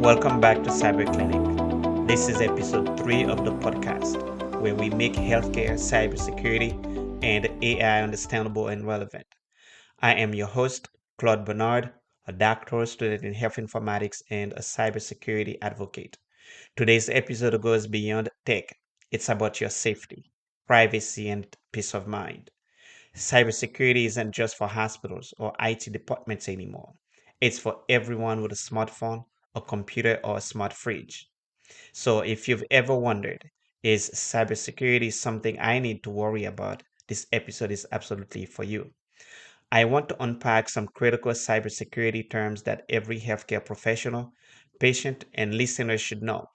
Welcome back to CyberClinic. This is episode 3 of the podcast, where we make healthcare, cybersecurity, and AI understandable and relevant. I am your host, Claude Bernard, a doctoral student in health informatics and a cybersecurity advocate. Today's episode goes beyond tech, it's about your safety, privacy, and peace of mind. Cybersecurity isn't just for hospitals or IT departments anymore. It's for everyone with a smartphone, a computer, or a smart fridge. So, if you've ever wondered, is cybersecurity something I need to worry about? This episode is absolutely for you. I want to unpack some critical cybersecurity terms that every healthcare professional, patient, and listener should know.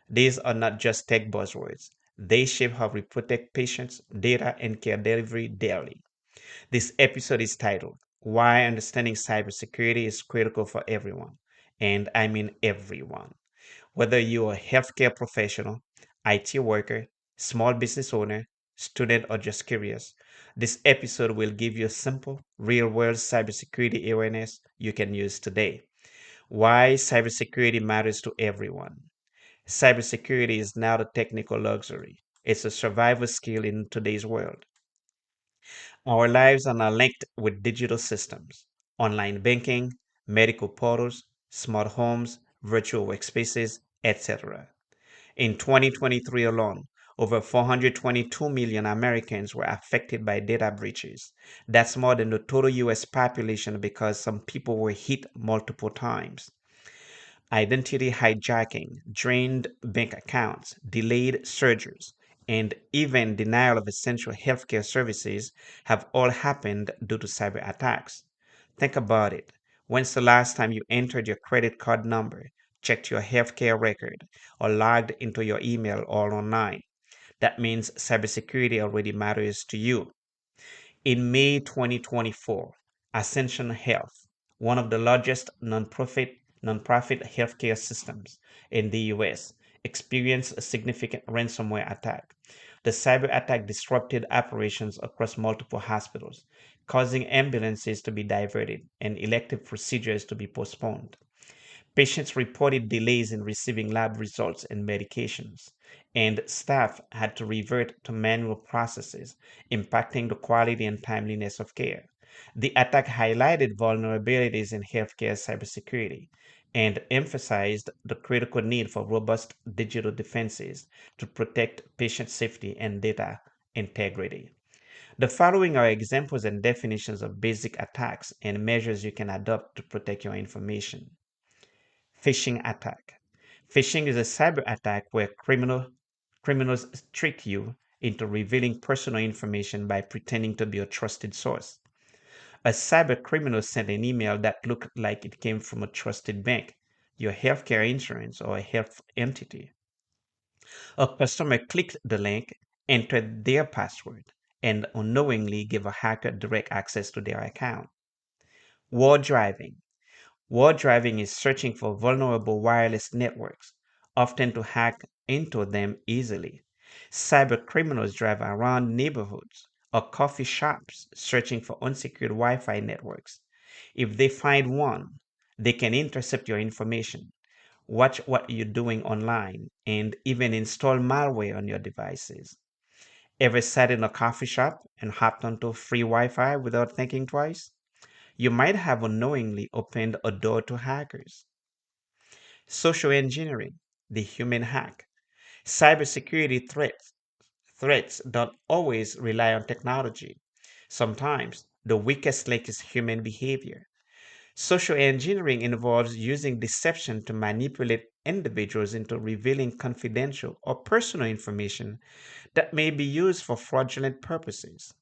These are not just tech buzzwords, they shape how we protect patients, data, and care delivery daily. This episode is titled Why Understanding Cybersecurity is Critical for Everyone. And I mean everyone. Whether you're a healthcare professional, IT worker, small business owner, student, or just curious, this episode will give you a simple, real world cybersecurity awareness you can use today. Why cybersecurity matters to everyone. Cybersecurity is not a technical luxury, it's a survival skill in today's world. Our lives are now linked with digital systems, online banking, medical portals, smart homes, virtual workspaces, etc. In 2023 alone, over 422 million Americans were affected by data breaches. That's more than the total US population because some people were hit multiple times. Identity hijacking, drained bank accounts, delayed surgeries, and even denial of essential healthcare services have all happened due to cyber attacks. Think about it. When's the last time you entered your credit card number, checked your healthcare record, or logged into your email all online? That means cybersecurity already matters to you. In May 2024, Ascension Health, one of the largest nonprofit healthcare systems in the US, experienced a significant ransomware attack. The cyber attack disrupted operations across multiple hospitals, causing ambulances to be diverted and elective procedures to be postponed. Patients reported delays in receiving lab results and medications, and staff had to revert to manual processes, impacting the quality and timeliness of care. The attack highlighted vulnerabilities in healthcare cybersecurity and emphasized the critical need for robust digital defenses to protect patient safety and data integrity. The following are examples and definitions of basic attacks and measures you can adopt to protect your information. Phishing attack. Phishing is a cyber attack where criminals trick you into revealing personal information by pretending to be a trusted source. A cyber criminal sent an email that looked like it came from a trusted bank, your healthcare insurance, or a health entity. A customer clicked the link, entered their password, and unknowingly gave a hacker direct access to their account. War driving. War driving is searching for vulnerable wireless networks, often to hack into them easily. Cyber criminals drive around neighborhoods or coffee shops searching for unsecured Wi Fi networks. If they find one, they can intercept your information, watch what you're doing online, and even install malware on your devices. Ever sat in a coffee shop and hopped onto free Wi Fi without thinking twice? You might have unknowingly opened a door to hackers. Social engineering, the human hack. Cybersecurity threats don't always rely on technology. Sometimes the weakest link is human behavior. Social engineering involves using deception to manipulate individuals into revealing confidential or personal information that may be used for fraudulent purposes.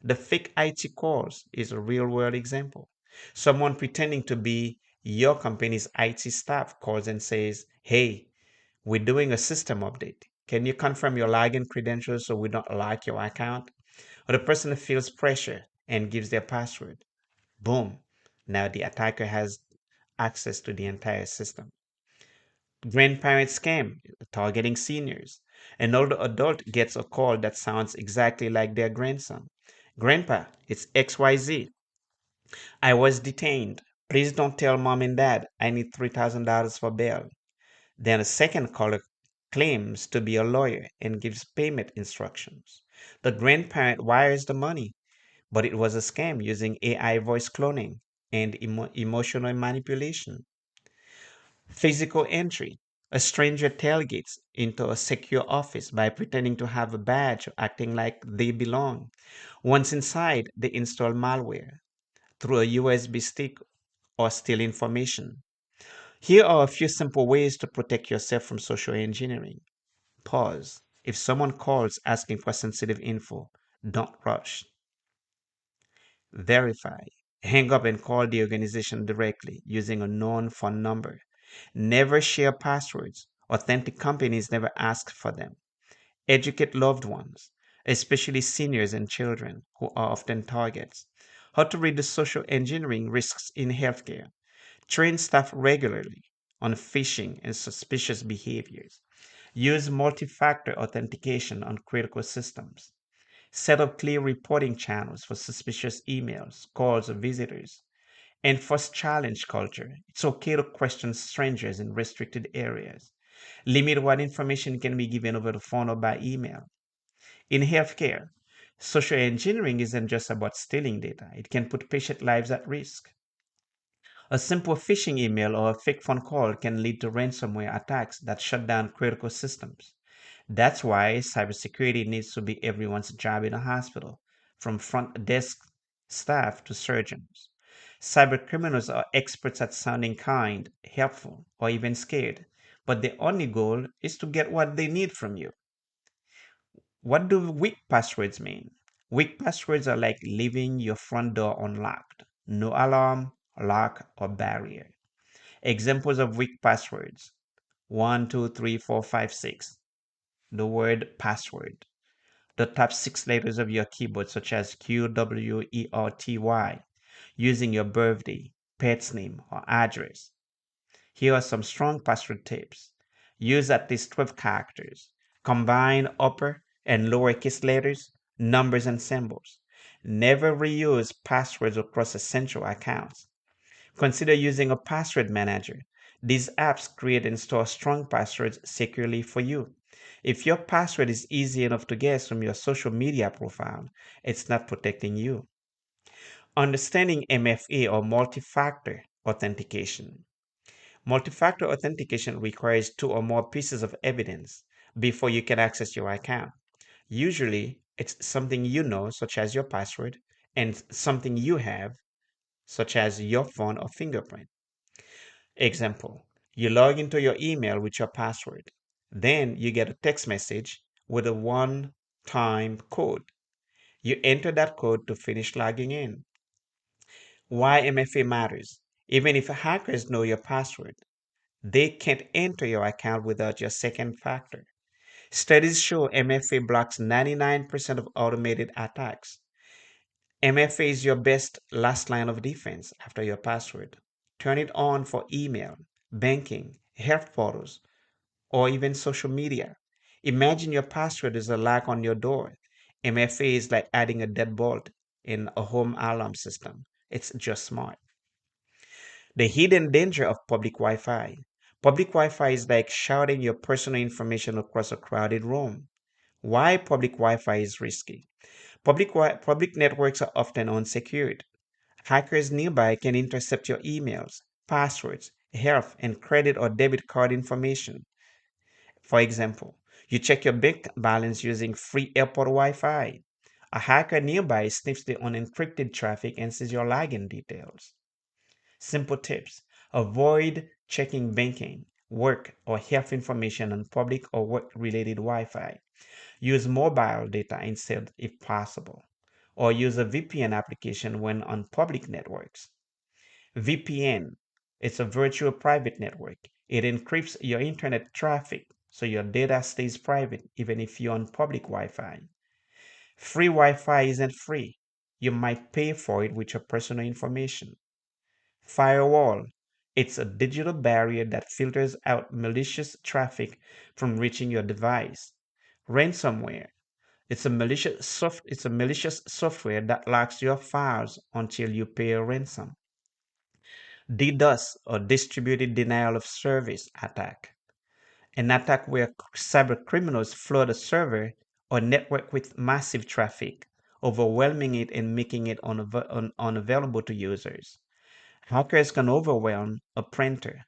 The fake IT calls is a real world example. Someone pretending to be your company's IT staff calls and says, "Hey, we're doing a system update. Can you confirm your login credentials so we don't lock your account?" Or the person feels pressure and gives their password. Boom. Now the attacker has access to the entire system. Grandparent scam targeting seniors. An older adult gets a call that sounds exactly like their grandson. "Grandpa, it's XYZ. I was detained. Please don't tell mom and dad I need $3,000 for bail. Then a second caller claims to be a lawyer and gives payment instructions. The grandparent wires the money, but it was a scam using AI voice cloning and emotional manipulation. Physical entry. A stranger tailgates into a secure office by pretending to have a badge or acting like they belong. Once inside, they install malware through a USB stick or steal information. Here are a few simple ways to protect yourself from social engineering. Pause. If someone calls asking for sensitive info, don't rush. Verify. Hang up and call the organization directly using a known phone number. Never share passwords. Authentic companies never ask for them. Educate loved ones, especially seniors and children who are often targets. How to reduce social engineering risks in healthcare. Train staff regularly on phishing and suspicious behaviors. Use multi-factor authentication on critical systems. Set up clear reporting channels for suspicious emails, calls, or visitors. Enforce challenge culture. It's okay to question strangers in restricted areas. Limit what information can be given over the phone or by email. In healthcare, social engineering isn't just about stealing data, it can put patient lives at risk. A simple phishing email or a fake phone call can lead to ransomware attacks that shut down critical systems. That's why cybersecurity needs to be everyone's job in a hospital, from front desk staff to surgeons. Cybercriminals are experts at sounding kind, helpful, or even scared, but their only goal is to get what they need from you. What do weak passwords mean? Weak passwords are like leaving your front door unlocked. No alarm, lock, or barrier. Examples of weak passwords: 1, 2, 3, 4, 5, 6. The word password. The top six letters of your keyboard, such as QWERTY, using your birthday, pet's name, or address. Here are some strong password tips. Use at least 12 characters. Combine upper and lowercase letters, numbers, and symbols. Never reuse passwords across essential accounts. Consider using a password manager. These apps create and store strong passwords securely for you. If your password is easy enough to guess from your social media profile, it's not protecting you. Understanding MFA or multi-factor authentication. Multi-factor authentication requires two or more pieces of evidence before you can access your account. Usually, it's something you know, such as your password, and something you have, such as your phone or fingerprint. Example: you log into your email with your password. Then you get a text message with a one-time code. You enter that code to finish logging in. Why MFA matters. Even if hackers know your password, they can't enter your account without your second factor. Studies show MFA blocks 99% of automated attacks. MFA is your best last line of defense after your password. Turn it on for email, banking, health portals, or even social media. Imagine your password is a lock on your door. MFA is like adding a deadbolt in a home alarm system. It's just smart. The hidden danger of public Wi Fi. Public Wi Fi is like shouting your personal information across a crowded room. Why public Wi Fi is risky? Public networks are often unsecured. Hackers nearby can intercept your emails, passwords, health, and credit or debit card information. For example, you check your bank balance using free airport Wi Fi. A hacker nearby sniffs the unencrypted traffic and sees your login details. Simple tips: avoid checking banking, work, or health information on public or work related Wi Fi. Use mobile data instead if possible, or use a VPN application when on public networks. VPN, it's a virtual private network. It encrypts your internet traffic so your data stays private even if you're on public Wi Fi. Free Wi Fi isn't free. You might pay for it with your personal information. Firewall, it's a digital barrier that filters out malicious traffic from reaching your device. Ransomware, it's a malicious software that locks your files until you pay a ransom. DDoS or distributed denial of service attack, an attack where cyber criminals flood a server or network with massive traffic, overwhelming it and making it unavailable to users. Hackers can overwhelm a printer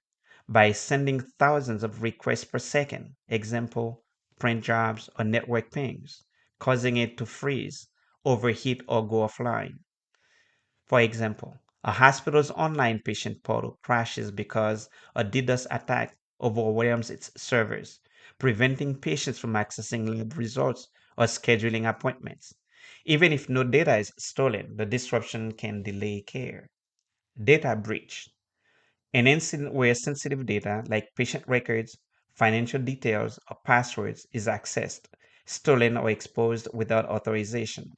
by sending thousands of requests per second, example, print jobs or network pings, causing it to freeze, overheat, or go offline. For example, a hospital's online patient portal crashes because a DDoS attack overwhelms its servers, preventing patients from accessing lab results or scheduling appointments. Even if no data is stolen, the disruption can delay care. Data breach, an incident where sensitive data like patient records, financial details, or passwords is accessed, stolen, or exposed without authorization.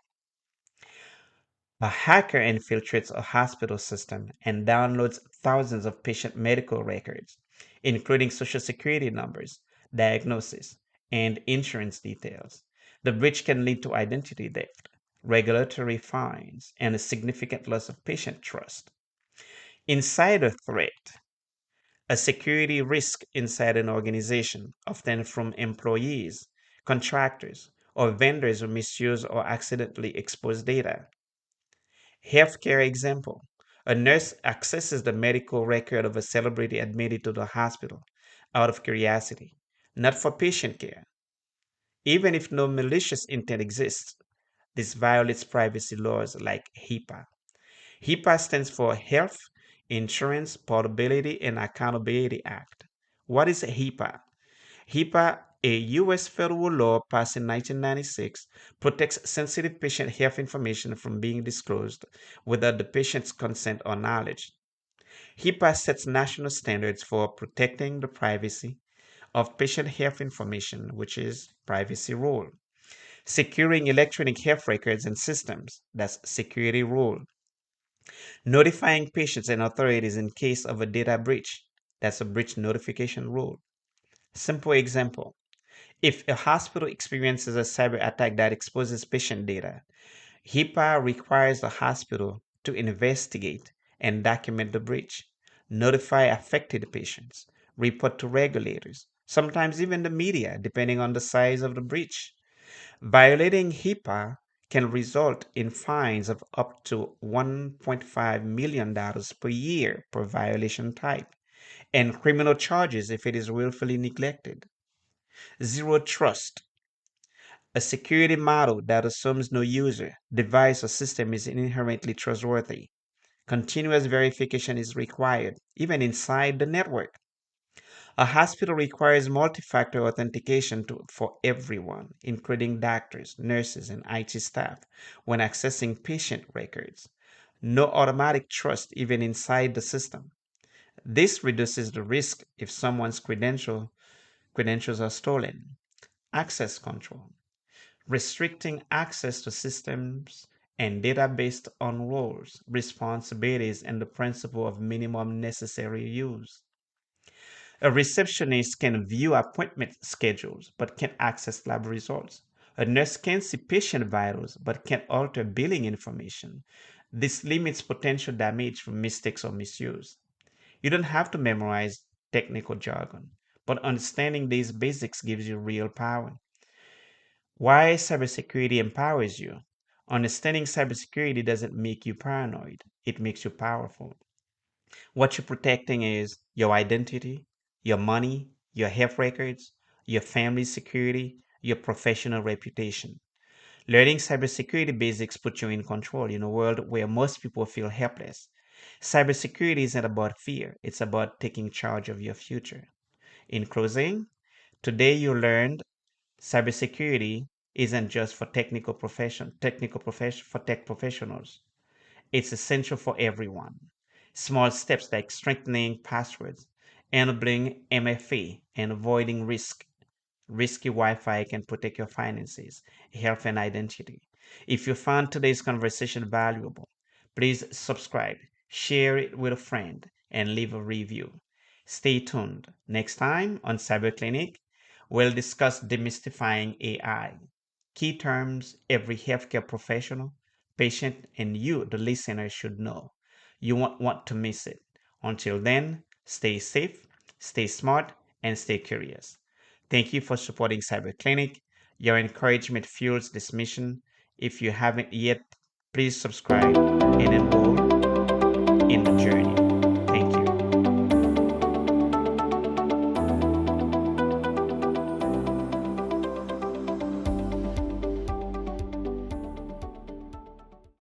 A hacker infiltrates a hospital system and downloads thousands of patient medical records, including social security numbers, diagnosis, and insurance details. The breach can lead to identity theft, regulatory fines, and a significant loss of patient trust. Insider threat, a security risk inside an organization, often from employees, contractors, or vendors who misuse or accidentally expose data. Healthcare example. A nurse accesses the medical record of a celebrity admitted to the hospital out of curiosity, not for patient care. Even if no malicious intent exists, this violates privacy laws like HIPAA. HIPAA stands for Health, Insurance, Portability, and Accountability Act. What is HIPAA? HIPAA, a U.S. federal law passed in 1996, protects sensitive patient health information from being disclosed without the patient's consent or knowledge. HIPAA sets national standards for protecting the privacy of patient health information, which is privacy rule. Securing electronic health records and systems, that's security rule. Notifying patients and authorities in case of a data breach, that's a breach notification rule. Simple example. If a hospital experiences a cyber attack that exposes patient data, HIPAA requires the hospital to investigate and document the breach, notify affected patients, report to regulators, sometimes even the media, depending on the size of the breach. Violating HIPAA can result in fines of up to $1.5 million per year per violation type, and criminal charges if it is willfully neglected. Zero trust, a security model that assumes no user, device, or system is inherently trustworthy. Continuous verification is required, even inside the network. A hospital requires multi-factor authentication for everyone, including doctors, nurses, and IT staff, when accessing patient records. No automatic trust even inside the system. This reduces the risk if someone's credentials are stolen. Access control, restricting access to systems and data based on roles, responsibilities, and the principle of minimum necessary use. A receptionist can view appointment schedules but can't access lab results. A nurse can see patient vitals but can't alter billing information. This limits potential damage from mistakes or misuse. You don't have to memorize technical jargon, but understanding these basics gives you real power. Why cybersecurity empowers you? Understanding cybersecurity doesn't make you paranoid, it makes you powerful. What you're protecting is your identity, your money, your health records, your family's security, your professional reputation. Learning cybersecurity basics puts you in control in a world where most people feel helpless. Cybersecurity isn't about fear, it's about taking charge of your future. In closing, today you learned cybersecurity isn't just for for tech professionals. It's essential for everyone. Small steps like strengthening passwords, enabling MFA, and avoiding risky Wi-Fi can protect your finances, health, and identity. If you found today's conversation valuable, please subscribe, share it with a friend, and leave a review. Stay tuned. Next time on CyberClinic, we'll discuss demystifying AI. Key terms every healthcare professional, patient, and you, the listener, should know. You won't want to miss it. Until then, stay safe, stay smart, and stay curious. Thank you for supporting CyberClinic. Your encouragement fuels this mission. If you haven't yet, please subscribe and enroll in the journey.